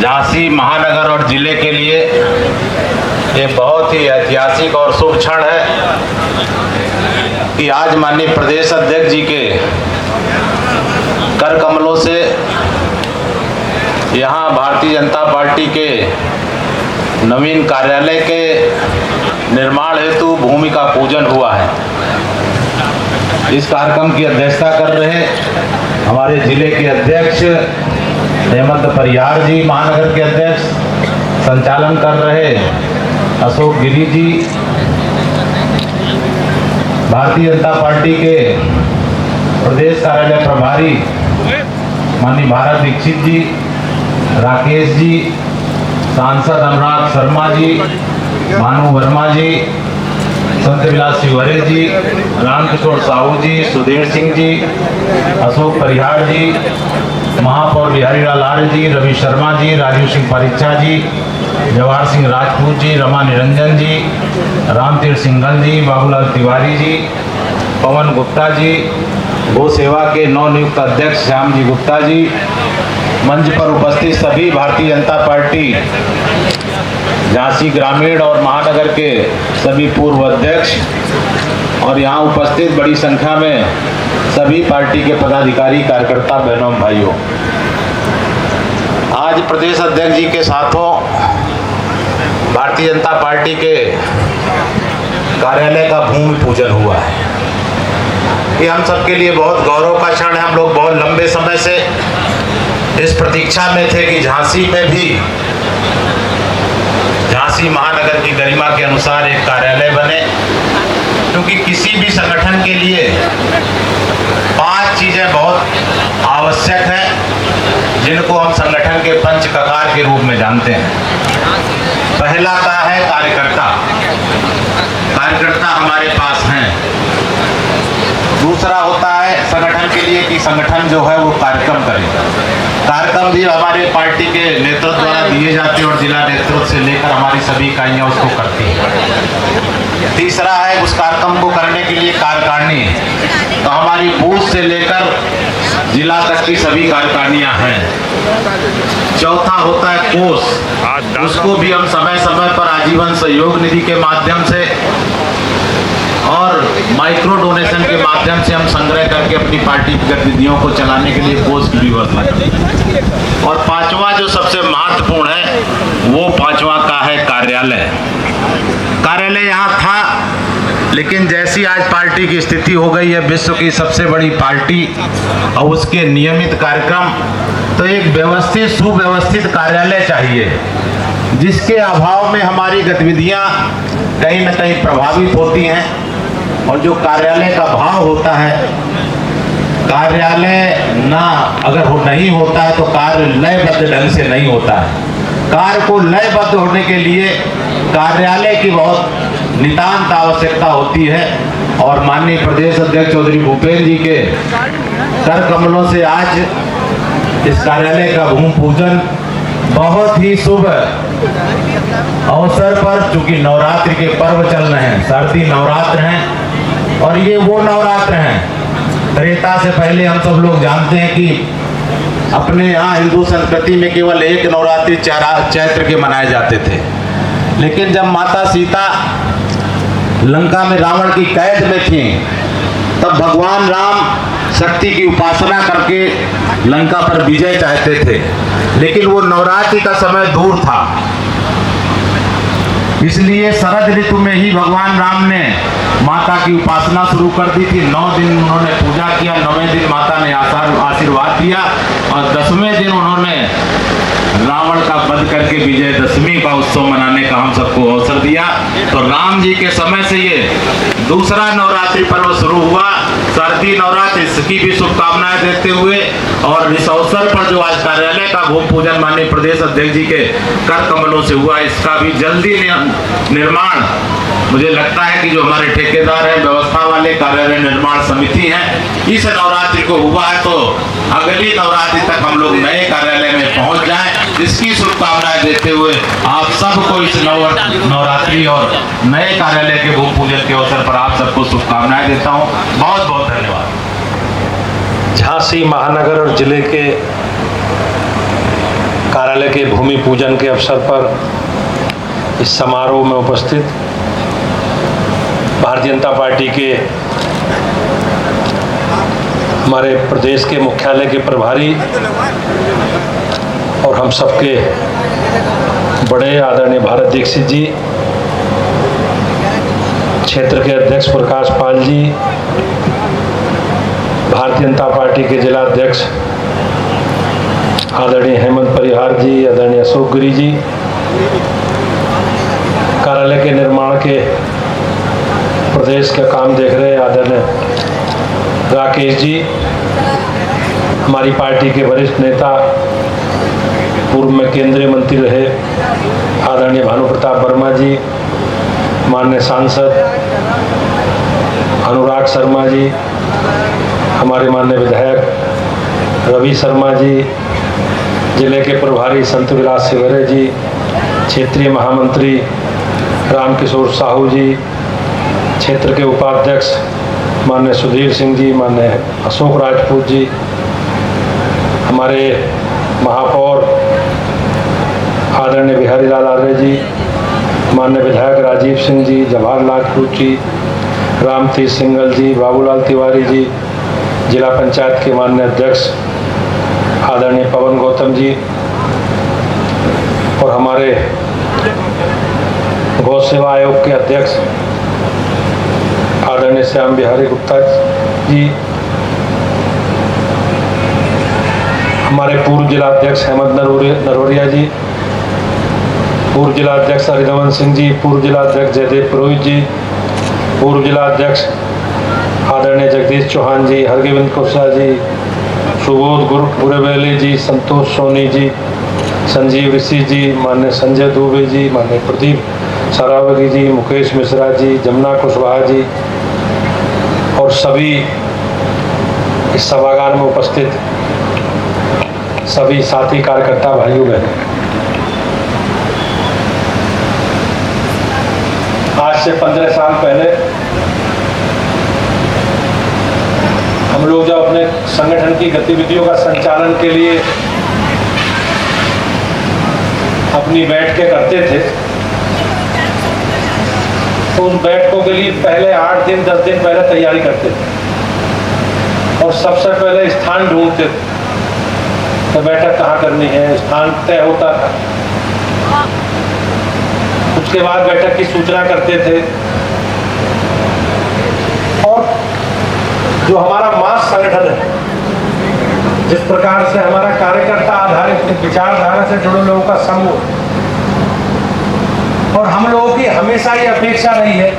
झांसी महानगर और जिले के लिए ये बहुत ही ऐतिहासिक और शुभ क्षण है कि आज माननीय प्रदेश अध्यक्ष जी के कर कमलों से यहाँ भारतीय जनता पार्टी के नवीन कार्यालय के निर्माण हेतु भूमि का पूजन हुआ है। इस कार्यक्रम की अध्यक्षता कर रहे हमारे जिले के अध्यक्ष हेमंत परिहार जी, महानगर के अध्यक्ष, संचालन कर रहे अशोक गिरी जी, भारतीय जनता पार्टी के प्रदेश कार्यालय प्रभारी माननीय भारत दीक्षित जी, राकेश जी, सांसद अनुराग शर्मा जी, भानु वर्मा जी, संत विलास शिवहरे जी, रामकिशोर साहू जी, सुधीर सिंह जी, अशोक परिहार जी, महापौर बिहारी लाल आर्य जी, रवि शर्मा जी, राजीव सिंह परीक्षा जी, जवाहर सिंह राजपूत जी, रमा निरंजन जी, रामतीर्थ सिंघल जी, बाबूलाल तिवारी जी, पवन गुप्ता जी, गो सेवा के नवनियुक्त अध्यक्ष श्याम जी गुप्ता जी, मंच पर उपस्थित सभी भारतीय जनता पार्टी झांसी ग्रामीण और महानगर के सभी पूर्व अध्यक्ष और यहाँ उपस्थित बड़ी संख्या में सभी पार्टी के पदाधिकारी, कार्यकर्ता, बहनों भाइयों, आज प्रदेश अध्यक्ष जी के साथों भारतीय जनता पार्टी के कार्यालय का भूमि पूजन हुआ है। ये हम सबके लिए बहुत गौरव का क्षण है। हम लोग बहुत लंबे समय से इस प्रतीक्षा में थे कि झांसी में भी झांसी महानगर की गरिमा के अनुसार एक कार्यालय बने, क्योंकि किसी भी संगठन के लिए 5 चीजें बहुत आवश्यक हैं जिनको हम संगठन के पंच ककार के रूप में जानते हैं। पहला का है कार्यकर्ता। कार्यकर्ता हमारे पास हैं। दूसरा होता है संगठन के लिए कि संगठन जो है वो कार्यक्रम करे। कार्यक्रम भी हमारे पार्टी के नेतृत्व द्वारा दिए जाते हैं और जिला नेतृत्व से लेकर हमारी सभी इकाइयाँ उसको करती हैं। तीसरा है उस कार्यक्रम को करने के लिए कार्यकारिणी, तो हमारी बूथ से लेकर जिला तक की सभी कार्यकारिणियाँ हैं। चौथा होता है कोष, उसको भी हम समय समय पर आजीवन सहयोग निधि के माध्यम से और माइक्रो डोनेशन के माध्यम से हम संग्रह करके अपनी पार्टी की गतिविधियों को चलाने के लिए कोष की व्यवस्था करते हैं। और पांचवा जो सबसे महत्वपूर्ण है वो पांचवा का है कार्यालय। कार्यालय यहाँ था, लेकिन जैसी आज पार्टी की स्थिति हो गई है, विश्व की सबसे बड़ी पार्टी और उसके नियमित कार्यक्रम, तो एक व्यवस्थित सुव्यवस्थित कार्यालय चाहिए, जिसके अभाव में हमारी गतिविधियाँ कहीं न कहीं प्रभावित होती हैं। और जो कार्यालय का भाव होता है, कार्यालय ना अगर नहीं होता है तो कार्य लयबद्ध ढंग से नहीं होता है। कार्य को लयबद्ध होने के लिए कार्यालय की बहुत नितांत आवश्यकता होती है। और माननीय प्रदेश अध्यक्ष चौधरी भूपेंद्र जी के कर कमलों से आज इस कार्यालय का भूमि पूजन बहुत ही शुभ अवसर पर, चूंकि नवरात्रि के पर्व चल रहे हैं, शारदीय नवरात्र हैं और ये वो नवरात्र हैं। त्रेता से पहले हम सब लोग जानते हैं कि अपने यहाँ हिंदू संस्कृति में केवल एक नवरात्रि चैत्र के मनाए जाते थे, लेकिन जब माता सीता लंका में रावण की कैद में थी, तब भगवान राम शक्ति की उपासना करके लंका पर विजय चाहते थे, लेकिन वो नवरात्रि का समय दूर था। इसलिए शरद ऋतु में ही भगवान राम ने माता की उपासना शुरू कर दी थी। 9 दिन उन्होंने पूजा किया, 9वें दिन माता ने आशीर्वाद दिया और 10वें दिन उन्होंने रावण का वध करके विजयदशमी का उत्सव मनाने का हम सबको अवसर दिया। तो राम जी के समय से ये दूसरा नवरात्रि पर्व शुरू हुआ, शारदीय नवरात्र, इसकी भी शुभकामनाएं देते हुए और इस अवसर पर जो आज कार्यालय का भूमि पूजन माननीय प्रदेश अध्यक्ष जी के कर कमलों से हुआ, इसका भी जल्दी निर्माण, मुझे लगता है कि जो हमारे ठेकेदार हैं, व्यवस्था वाले, कार्यालय निर्माण समिति है, इस नवरात्रि को हुआ है, तो अगली नवरात्रि तक हम लोग नए कार्यालय में पहुंच जाएं, इसकी शुभकामनाएं देते हुए आप सबको इस नवरात्रि और नए कार्यालय के भूमि पूजन के अवसर पर आप सबको शुभकामनाएं देता हूं। बहुत बहुत धन्यवाद। झांसी महानगर और जिले के कार्यालय के भूमि पूजन के अवसर पर इस समारोह में उपस्थित भारतीय जनता पार्टी के हमारे प्रदेश के मुख्यालय के प्रभारी और हम सबके बड़े आदरणीय भारत दीक्षित जी, क्षेत्र के अध्यक्ष प्रकाश पाल जी, भारतीय जनता पार्टी के जिला अध्यक्ष आदरणीय हेमंत परिहार जी, आदरणीय अशोक गिरी जी, कार्यालय के निर्माण के प्रदेश का काम देख रहे आदरणीय राकेश जी, हमारी पार्टी के वरिष्ठ नेता पूर्व में केंद्रीय मंत्री रहे आदरणीय भानु प्रताप वर्मा जी, माननीय सांसद अनुराग शर्मा जी, हमारे माननीय विधायक रवि शर्मा जी, जिले के प्रभारी संत विलास सिवरे जी, क्षेत्रीय महामंत्री रामकिशोर साहू जी, क्षेत्र के उपाध्यक्ष माननीय सुधीर सिंह जी, माननीय अशोक राजपूत जी, हमारे महापौर आदरणीय बिहारी लाल आर्य जी, माननीय विधायक राजीव सिंह जी, जवाहर राजपूत जी, रामतीर्थ सिंगल जी, बाबूलाल तिवारी जी, जिला पंचायत के माननीय अध्यक्ष आदरणीय पवन गौतम जी और हमारे गौ सेवा आयोग के अध्यक्ष आदरणीय श्याम बिहारी गुप्ता जी, हमारे पूर्व जिला अध्यक्ष हेमंत नरोरिया जी, पूर्व जिला अध्यक्ष हरिदमन सिंह जी, पूर्व जिला अध्यक्ष जयदेव पुरोहित जी, पूर्व जिला अध्यक्ष आदरणीय जगदीश चौहान जी, हरगोविंद कुशवाहा जी, सुबोध गुरेवेली जी, संतोष सोनी जी, संजीव ऋषि जी, माननीय संजय दुबे जी, माननीय प्रदीप सरावगी जी, मुकेश मिश्रा जी, जमुना कुशवाहा जी और सभी इस सभागार में उपस्थित सभी साथी कार्यकर्ता भाइयों बहनों, आज से 15 साल पहले हम लोग जब अपने संगठन की गतिविधियों का संचालन के लिए अपनी बैठकें करते थे तो उस बैठकों के लिए पहले 8 दिन 10 दिन पहले तैयारी करते थे और सबसे पहले स्थान ढूंढते थे तो बैठक कहाँ करनी है, स्थान तय होता था। उसके बाद बैठक की सूचना करते थे और जो हमारा मास संगठन है, जिस प्रकार से हमारा कार्यकर्ता आधारित विचारधारा से जुड़े लोगों का समूह, और हम लोगों की हमेशा ये अपेक्षा रही है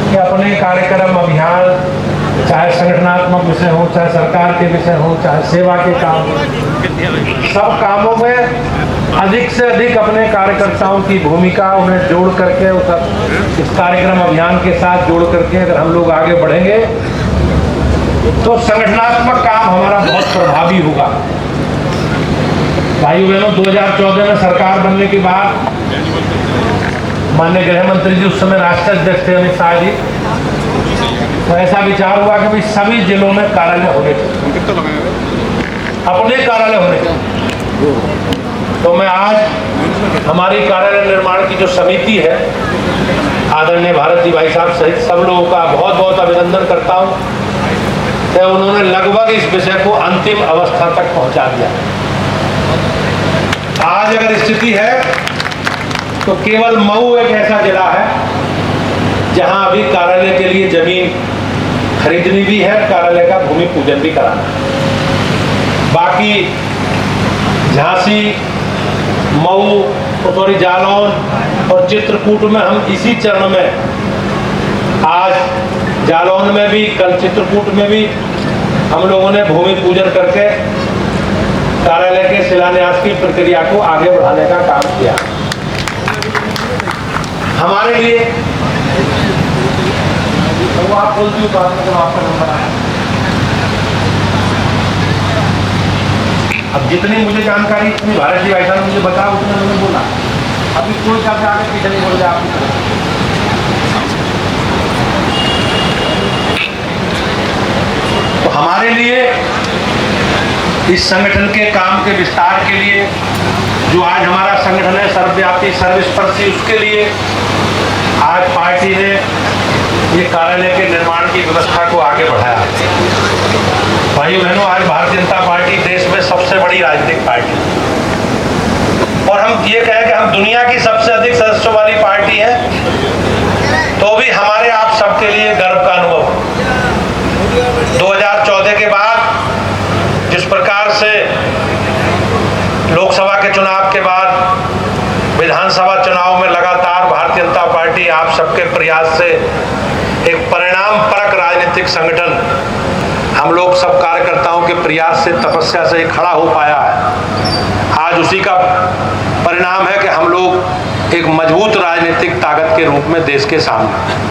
कि अपने कार्यक्रम अभियान, चाहे संगठनात्मक विषय हो, चाहे सरकार के विषय हो, चाहे सेवा के काम हो, सब कामों में अधिक से अधिक अपने कार्यकर्ताओं की भूमिका उन्हें जोड़ करके इस कार्यक्रम अभियान के साथ जोड़ करके अगर हम लोग आगे बढ़ेंगे तो संगठनात्मक काम हमारा बहुत प्रभावी होगा। भाइयों बहनों, 2014 में सरकार बनने के बाद माननीय गृह मंत्री जी, उस समय राष्ट्रीय अध्यक्ष थे अमित शाह जी, तो ऐसा विचार हुआ कि भाई सभी जिलों में कार्यालय होने चाहिए, अपने कार्यालय होने चाहिए। तो मैं आज हमारी कार्यालय निर्माण की जो समिति है, आदरणीय भारत जी भाई साहब सहित सब लोगों का बहुत बहुत अभिनंदन करता हूँ कि उन्होंने लगभग इस विषय को अंतिम अवस्था तक पहुंचा दिया। आज अगर स्थिति है तो केवल मऊ एक ऐसा जिला है जहां अभी कार्यालय के लिए जमीन खरीदनी भी है, कार्यालय का भूमि पूजन भी कराना है। बाकी झांसी, मऊ, जालौन और चित्रकूट में हम इसी चरण में, आज जालौन में भी, कल चित्रकूट में भी हम लोगों ने भूमि पूजन करके कार्यालय के शिलान्यास की प्रक्रिया को आगे बढ़ाने का काम किया। हमारे लिए तो आप बोलती हूँ बात में आपका नंबर आया। अब जितनी मुझे जानकारी इतनी भारत जी भाई साहब ने मुझे बताया उतना मैंने बोला। अभी कोई शब्द आगे पीछे नहीं बोल रहे आप। तो हमारे लिए इस संगठन के काम के विस्तार के लिए जो आज हमारा संगठन है सर्वव्यापी सर्वस्पर्शी, उसके लिए आज पार्टी ने ये कार्यालय के निर्माण की व्यवस्था को आगे बढ़ाया। भाइयों बहनों, आज भारतीय जनता पार्टी देश में सबसे बड़ी राजनीतिक पार्टी और हम ये कहें कि हम दुनिया की सबसे अधिक सदस्यों वाली पार्टी है, तो भी हमारे आप सबके लिए गर्व का अनुभव। 2014 के बाद जिस प्रकार से लोकसभा के चुनाव के बाद विधानसभा चुनाव में लगातार भारतीय जनता पार्टी आप सबके प्रयास से एक परिणाम परक राजनीतिक संगठन हम लोग सब कार्यकर्ताओं के प्रयास से, तपस्या से खड़ा हो पाया है। आज उसी का परिणाम है कि हम लोग एक मजबूत राजनीतिक ताकत के रूप में देश के सामने